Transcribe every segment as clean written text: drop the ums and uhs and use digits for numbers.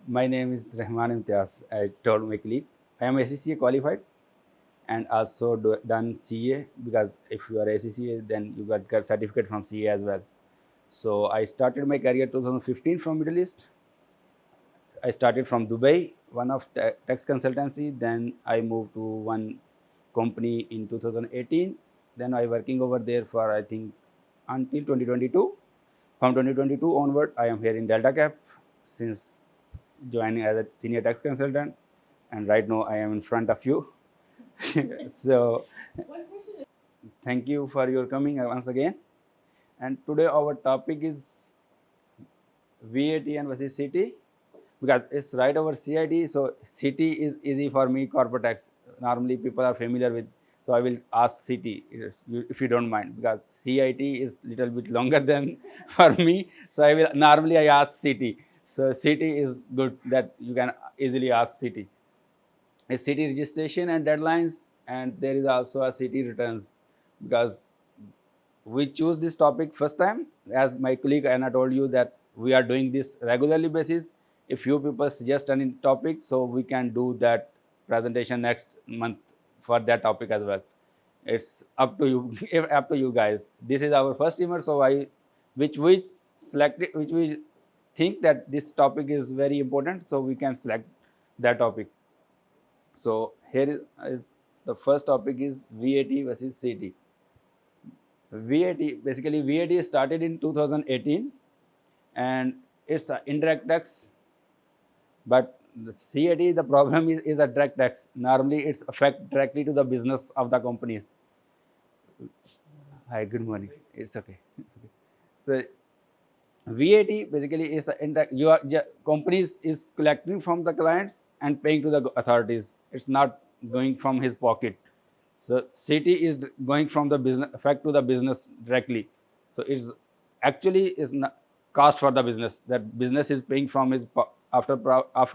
My name is Rehman Imtiaz. I told my colleague. I am ACCA qualified and also done CA, because if you are ACCA, then you get certificate from CA as well. So I started my career 2015 from Middle East. I started from Dubai, one of tax consultancy. Then I moved to one company in 2018. Then I working over there for I think until 2022. From 2022 onward, I am here in DeltaKap since joining as a senior tax consultant, and right now I am in front of you. So thank you for your coming once again. And today our topic is VAT and versus CT, because it's right over CIT. So CT is easy for me, corporate tax. Normally people are familiar with. So I will ask CT if you don't mind, because CIT is little bit longer than for me. So I will normally I ask CT. So CT is good that you can easily ask CT. A CT registration and deadlines, and there is also a CT returns, because we choose this topic first time. As my colleague Anna told you that we are doing this regularly basis. If few people suggest any topic, so we can do that presentation next month for that topic as well. It's up to you, up to you guys. This is our first timer, so I which we selected, which we think that this topic is very important, so we can select that topic. So here is the first topic is VAT versus CT. VAT, basically VAT started in 2018, and it's an indirect tax, but the CAT, the problem is a direct tax. Normally it's affect directly to the business of the companies. Hi, good morning. It's okay. It's okay. So VAT basically is a indirect. Your companies is collecting from the clients and paying to the authorities. It's not going from his pocket. So CT is going from the business effect to the business directly. So it's actually is not cost for the business, that business is paying from his after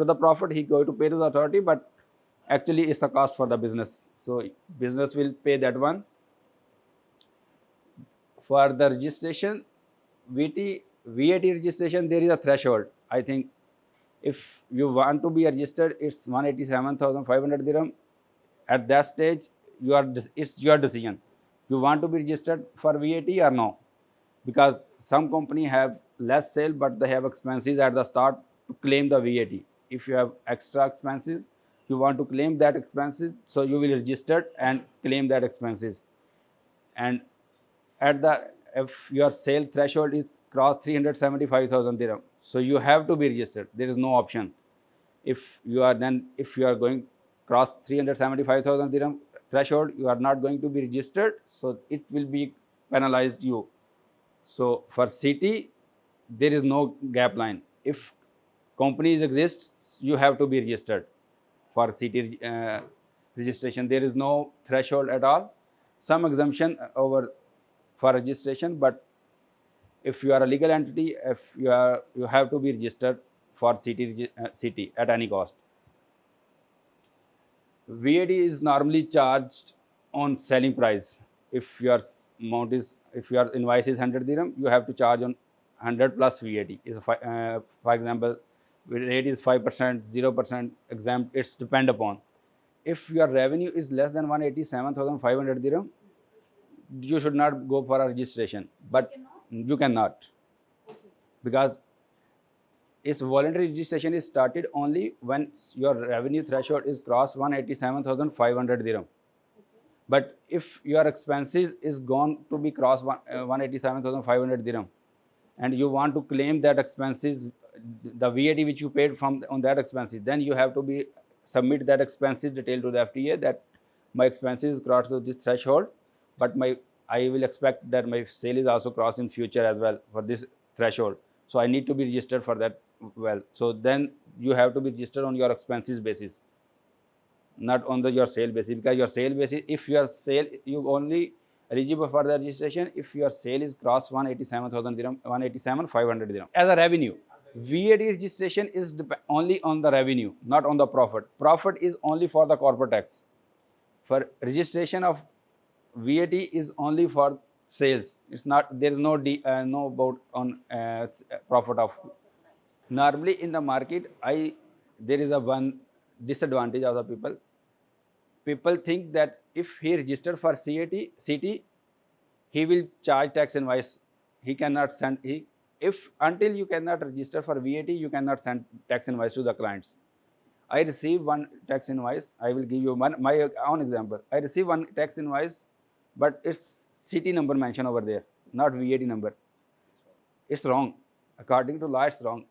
the profit he going to pay to the authority, but actually it's a cost for the business. So business will pay that one. For the registration, VAT registration, there is a threshold. I think if you want to be registered, it's 187,500 dirham. At that stage, it's your decision. You want to be registered for VAT or no? Because some company have less sale, but they have expenses at the start to claim the VAT. If you have extra expenses, you want to claim that expenses, so you will register and claim that expenses. And at the if your sale threshold is cross 375,000 dirham, so you have to be registered. There is no option. If you are going cross 375,000 dirham threshold, you are not going to be registered, so it will be penalized you. So for CT, there is no gap line. If companies exist, you have to be registered for CT registration. There is no threshold at all. Some exemption over for registration, but if you are a legal entity, if you have to be registered for CT at any cost. VAT is normally charged on selling price. If your amount is, if your invoice is 100 dirham, you have to charge on 100 plus VAT. For example, rate is 5%, 0% exempt. It's depend upon. If your revenue is less than 187,500 dirham, you should not go for a registration. But you cannot, because its voluntary registration is started only when your revenue threshold is crossed 187,500 dirham. But if your expenses is gone to be crossed 187,500 dirham, and you want to claim that expenses, the VAT which you paid from on that expenses, then you have to be submit that expenses detail to the FTA, that my expenses crossed to this threshold, but I will expect that my sale is also crossed in future as well for this threshold. So I need to be registered for that well. So then you have to be registered on your expenses basis, not on your sale basis, because your sale basis, if your sale, you only eligible for the registration if your sale is cross 187,000 dirham, 187,500 dirham as a revenue. VAT registration is only on the revenue, not on the profit. Profit is only for the corporate tax. For registration of VAT is only for sales. It's not, there is no no about on profit of. Normally in the market, there is a one disadvantage of the people. People think that if he registered for CT, he will charge tax invoice. He cannot send he if until you cannot register for VAT, you cannot send tax invoice to the clients. I receive one tax invoice. I will give you my own example. I receive one tax invoice, but it's CT number mentioned over there, not VAT number. It's wrong. According to law, it's wrong.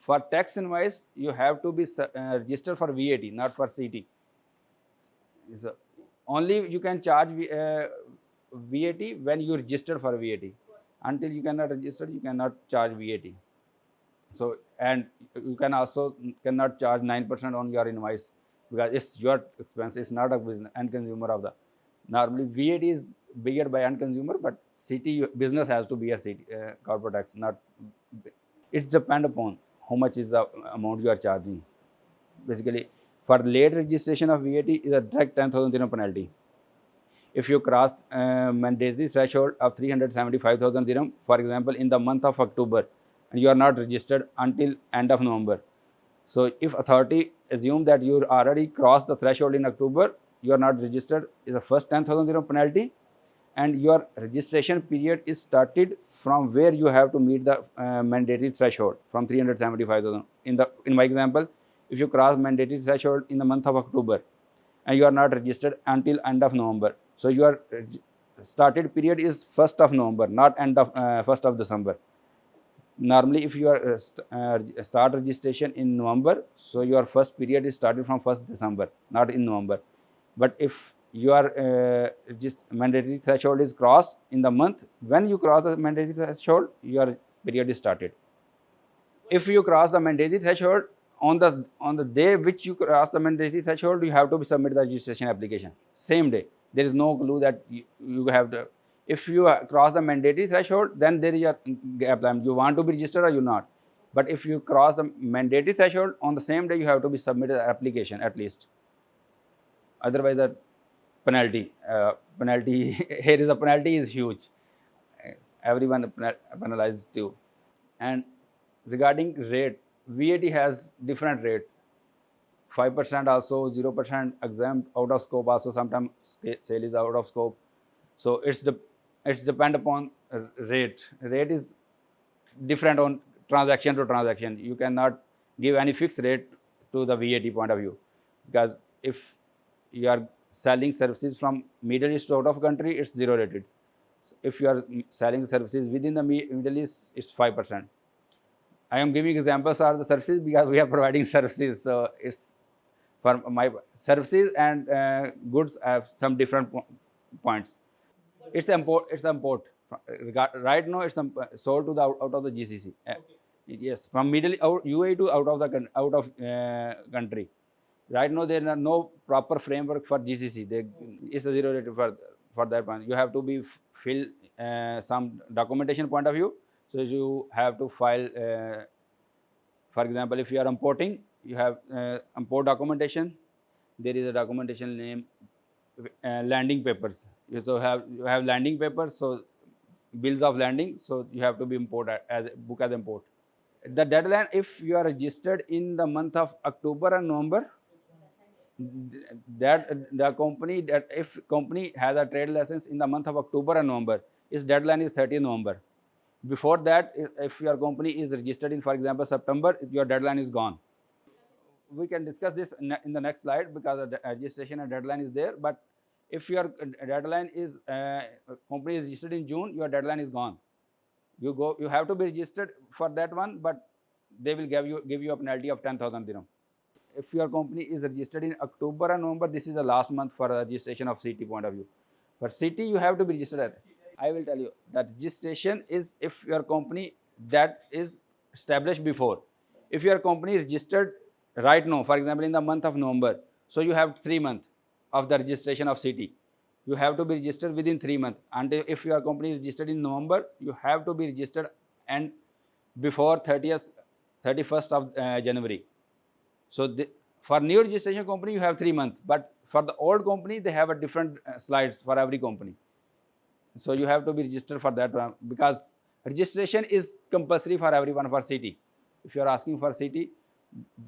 For tax invoice, you have to be registered for VAT, not for CT. So only you can charge VAT when you register for VAT. Until you cannot register, you cannot charge VAT. So, and you can also cannot charge 9% on your invoice because it's your expense. It's not a business end consumer of the. Normally VAT is bigger by end consumer, but CT business has to be a CT corporate tax. Not it depends upon how much is the amount you are charging. Basically, for late registration of VAT is a direct 10,000 dirham penalty. If you cross mandatory threshold of 375,000 dirham, for example, in the month of October, and you are not registered until end of November. So if authority assume that you already crossed the threshold in October, you are not registered, is the first 10,000 dirham penalty, and your registration period is started from where you have to meet the mandatory threshold from 375,000. In my example, if you cross mandatory threshold in the month of October, and you are not registered until end of November, so your started period is 1st of November, not end of 1st of December. Normally, if you are start registration in November, so your first period is started from 1st December, not in November. But if your mandatory threshold is crossed in the month when you cross the mandatory threshold, your period is started. If you cross the mandatory threshold on the day which you cross the mandatory threshold, you have to submit the registration application same day. There is no clue that you have to. If you cross the mandatory threshold, then there is a gap time. You want to be registered or you not. But if you cross the mandatory threshold on the same day, you have to be submitted an application at least. Otherwise, the penalty here is a penalty is huge. Everyone penalized too. And regarding rate, VAT has different rate. 5% also, 0% exempt, out of scope also. Sometimes sale is out of scope. So it's depend upon rate. Rate is different on transaction to transaction. You cannot give any fixed rate to the VAT point of view, because if you are selling services from Middle East to out of country, it's zero rated. So if you are selling services within the Middle East, it's 5%. I am giving examples of the services because we are providing services. So it's for my services and goods have some different points. It's the import. It's the import. Right now, it's sold to the out of the GCC. Yes, from UAE to out of country. Right now, there are no proper framework for GCC. It's a zero rate for that one. You have to be fill some documentation point of view. So you have to file. For example, if you are importing, you have import documentation. There is a documentation name landing papers. You have landing papers, so bills of landing. So you have to be imported as book as import. The deadline, if you are registered in the month of October and November, that the company that if company has a trade license in the month of October and November, its deadline is 30th November. Before that, if your company is registered in, for example, September, your deadline is gone. We can discuss this in the next slide because the registration and deadline is there. But if your deadline is company is registered in June, your deadline is gone. You have to be registered for that one, but they will give you a penalty of 10,000 dirham. If your company is registered in October and November, this is the last month for registration of CT point of view. For CT, you have to be registered. I will tell you that registration is if your company that is established before. If your company is registered right now, for example, in the month of November, so you have 3 months of the registration of CT. You have to be registered within 3 months. And if your company is registered in November, you have to be registered and before 31st of January. So for new registration company, you have 3 months. But for the old company, they have a different slides for every company. So you have to be registered for that one because registration is compulsory for everyone for CT. If you are asking for CT,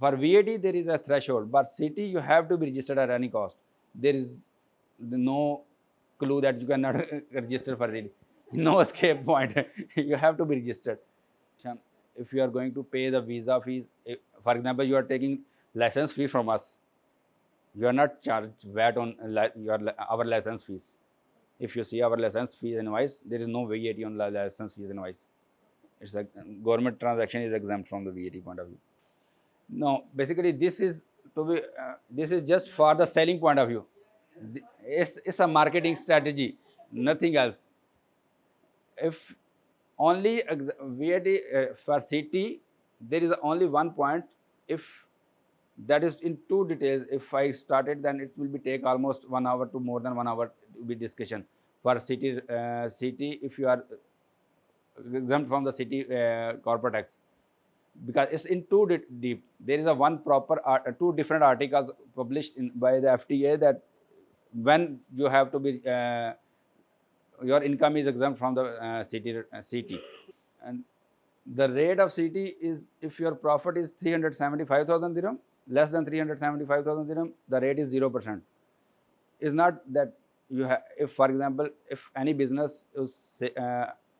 for VAT there is a threshold, but CT you have to be registered at any cost. There is no clue that you cannot register for CT. No escape point. You have to be registered. If you are going to pay the visa fees, for example, you are taking license fee from us, you are not charged VAT on our license fees. If you see our license fees invoice, there is no VAT on license fees invoice. It's a government transaction is exempt from the VAT point of view. No, basically this is just for the selling point of view. It's a marketing strategy, nothing else. If only VAT for CT, there is only one point. If that is in two details, if I started, then it will be take almost 1 hour to more than 1 hour to be discussion. For CT, if you are exempt from the CT corporate tax, because it's in two deep. There is a one proper two different articles published by the FTA that when you have to be your income is exempt from the CT, and the rate of CT is, if your profit is 375,000 dirham, less than 375,000 dirham, the rate is 0%. Is not that you have, if for example, if any business is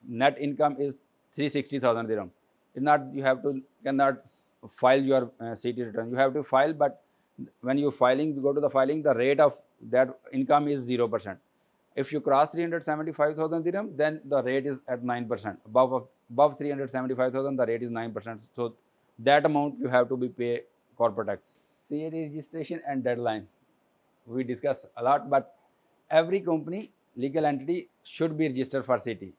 net income is 360,000 dirham, it's not, you have to cannot file your CT return. You have to file, but when you filing, you go to the filing, the rate of that income is 0%. If you cross 375,000 dirham, then the rate is at 9%. Above 375,000, the rate is 9%. So that amount you have to be pay corporate tax. CAT registration and deadline, we discuss a lot, but every company, legal entity should be registered for CT.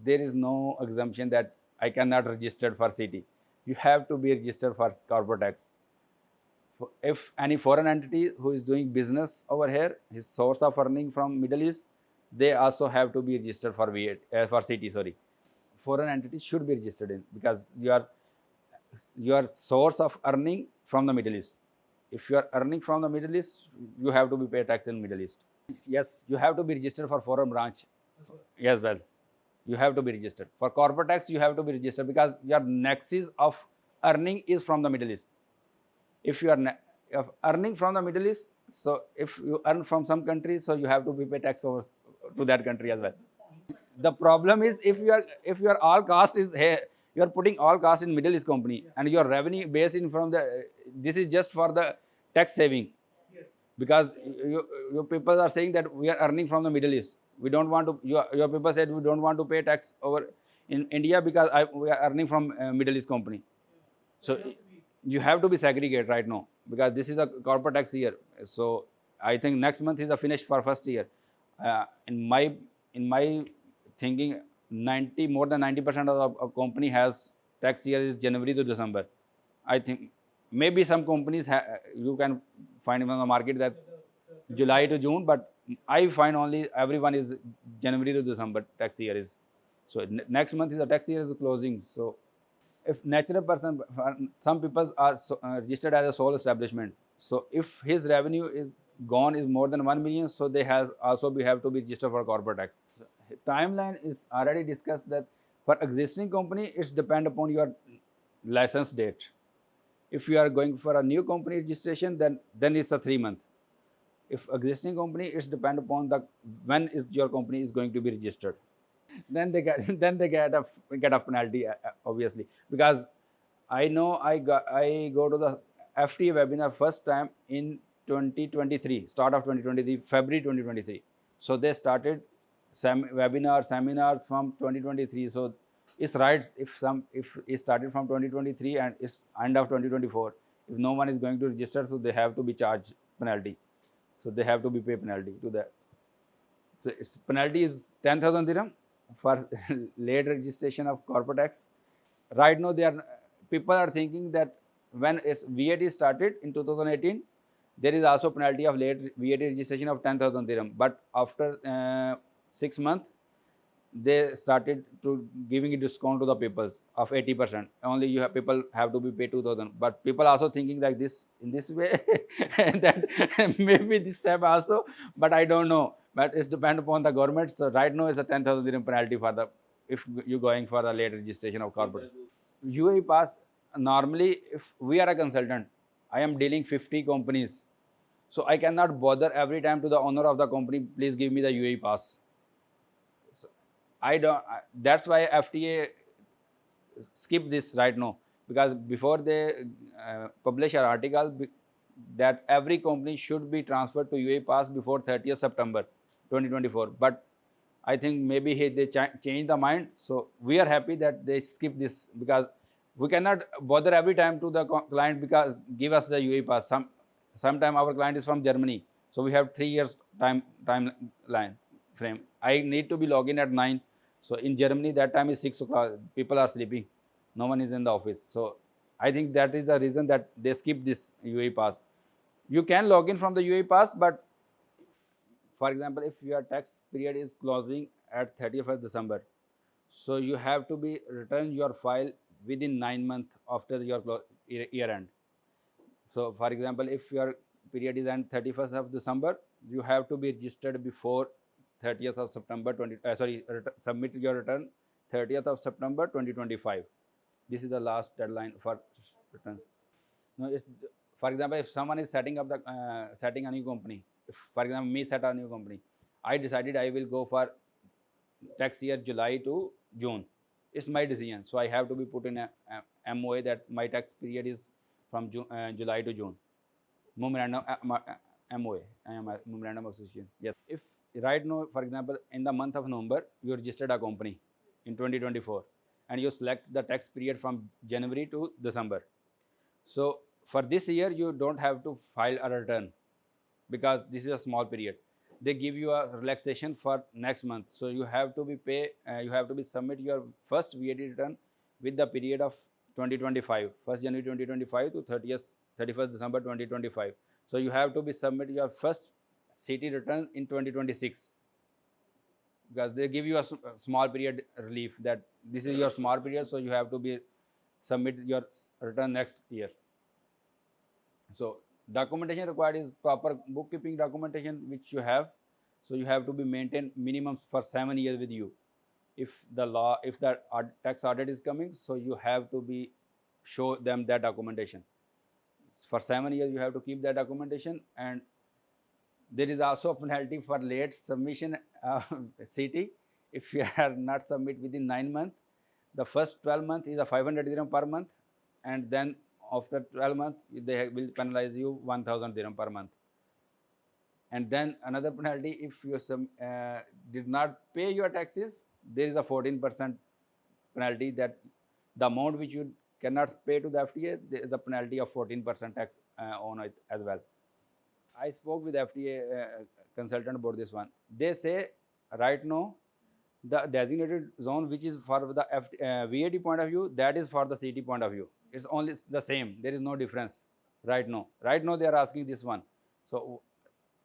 There is no exemption that I cannot register for CT. You have to be registered for corporate tax. If any foreign entity who is doing business over here, his source of earning from Middle East, they also have to be registered for VAT, for CT. Sorry, foreign entity should be registered in, because your source of earning from the Middle East. If you are earning from the Middle East, you have to be pay tax in Middle East. Yes, you have to be registered for foreign branch. Yes, well, you have to be registered for corporate tax. You have to be registered because your nexus of earning is from the Middle East. If you are earning from the Middle East, so if you earn from some country, so you have to be pay tax over to that country as well. The problem is, if you are all cost is here, you are putting all cost in Middle East company, and your revenue base in from the, this is just for the tax saving, because your people are saying that we are earning from the Middle East. We don't want to. Your people said we don't want to pay tax over in India because we are earning from Middle East company. So you have to be segregate right now, because this is a corporate tax year. So I think next month is a finish for first year. In my thinking, more than 90% of the company has tax year is January to December. I think maybe some companies you can find in the market that July to June, but I find only everyone is January to December tax year is. So next month is the tax year is closing. So if natural person, some people are registered as a sole establishment. So if his revenue is gone is more than 1 million, so they have to be registered for corporate tax. So, timeline is already discussed that for existing company, it's depend upon your license date. If you are going for a new company registration, then it's a 3 month. If existing company, it's depend upon the when is your company is going to be registered. Then they get a penalty, obviously, because I know I go to the FTA webinar first time in 2023, start of 2023, February 2023. So they started seminars from 2023. So it's right if it started from 2023 and it's end of 2024. If no one is going to register, so they have to be charged penalty. So they have to be pay penalty to that. So its penalty is 10,000 dirham for late registration of corporate tax. Right now, people are thinking that when VAT started in 2018, there is also penalty of late VAT registration of 10,000 dirham. But after 6 months, they started to giving a discount to the people of 80%. Only people have to be paid 2,000. But people also thinking like this in this way that maybe this time also, but I don't know. But it's depend upon the government. So right now it's a 10,000 dirham penalty for the if you going for the late registration of corporate. UAE pass, normally if we are a consultant, I am dealing 50 companies. So I cannot bother every time to the owner of the company, please give me the UAE pass. So I don't, that's why FTA skip this right now, because before they publish an article that every company should be transferred to UAE pass before 30th September 2024. But I think maybe they change the mind. So we are happy that they skip this, because we cannot bother every time to the client because give us the UAE pass. Sometime our client is from Germany, so we have 3 years timeline frame. I need to be logged in at 9. So in Germany that time is 6 o'clock. People are sleeping. No one is in the office. So I think that is the reason that they skip this UAE pass. You can log in from the UAE pass, but for example, if your tax period is closing at 31st December, so you have to be return your file within 9 months after your year end. So for example, if your period is end 31st of December, you have to be registered before 30th of September 20, submit your return 30th of September 2025. This is the last deadline for returns. No, it's, for example, if someone is setting up the setting a new company, if for example me set a new company, I decided I will go for tax year July to June. It's my decision, so I have to be put in a MOA that my tax period is from July to June. Memorandum MOA, Memorandum of Association. Yes. If right now, for example, in the month of November, you registered a company in 2024, and you select the tax period from January to December. So for this year, you don't have to file a return because this is a small period. They give you a relaxation for next month. So you have to be you have to be submit your first VAT return with the period of 2025, 1st January 2025 to 31st December 2025. So you have to be submit your first CT return in 2026, because they give you a small period relief that this is your small period, so you have to be submit your return next year. So documentation required is proper bookkeeping documentation which you have. So you have to be maintained minimum for 7 years with you. If the tax audit is coming, so you have to be show them that documentation. For 7 years you have to keep that documentation, and there is also a penalty for late submission CT. If you are not submit within 9 months, the first 12 months is a 500 dirham per month, and then after 12 months they will penalize you 1000 dirham per month. And then another penalty, if you did not pay your taxes, there is a 14% penalty, that the amount which you cannot pay to the FTA, there is a penalty of 14% tax on it as well. I spoke with FTA consultant about this one. They say right now the designated zone which is for the VAT point of view, that is for the CT point of view. It's only the same. There is no difference right now. Right now they are asking this one. So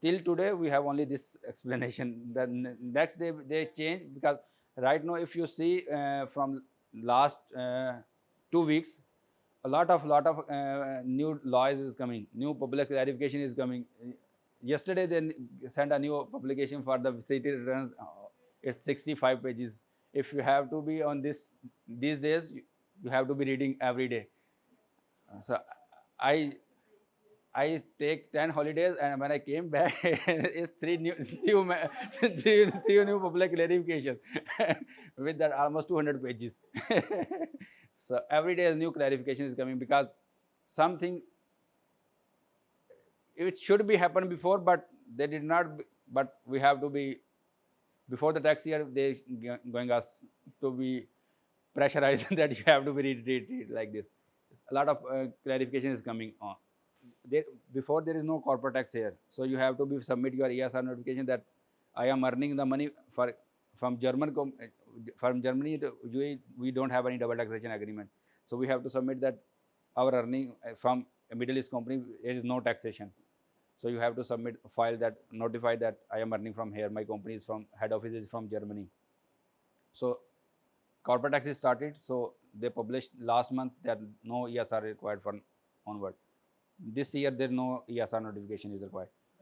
till today we have only this explanation. The next day they change, because right now if you see from last 2 weeks, a lot of new laws is coming, new public clarification is coming. Yesterday they sent a new publication for the city returns. It's 65 pages. If you have to be on this these days, you have to be reading every day. So I take 10 holidays, and when I came back, it's three new public clarifications with that almost 200 pages. So every day a new clarification is coming, because something it should be happened before, but they did not. But we have to be before the tax year. They going us to be pressurized that you have to be read like this. A lot of clarification is coming on. Before there is no corporate tax here, so you have to be submit your ESR notification that I am earning the money from Germany to UAE. We don't have any double taxation agreement, so we have to submit that our earning from a Middle East company, there is no taxation. So you have to submit file that notify that I am earning from here. My company is from head office is from Germany. So corporate tax is started. So they published last month that no ESR required for onward. This year there no ESR notification is required.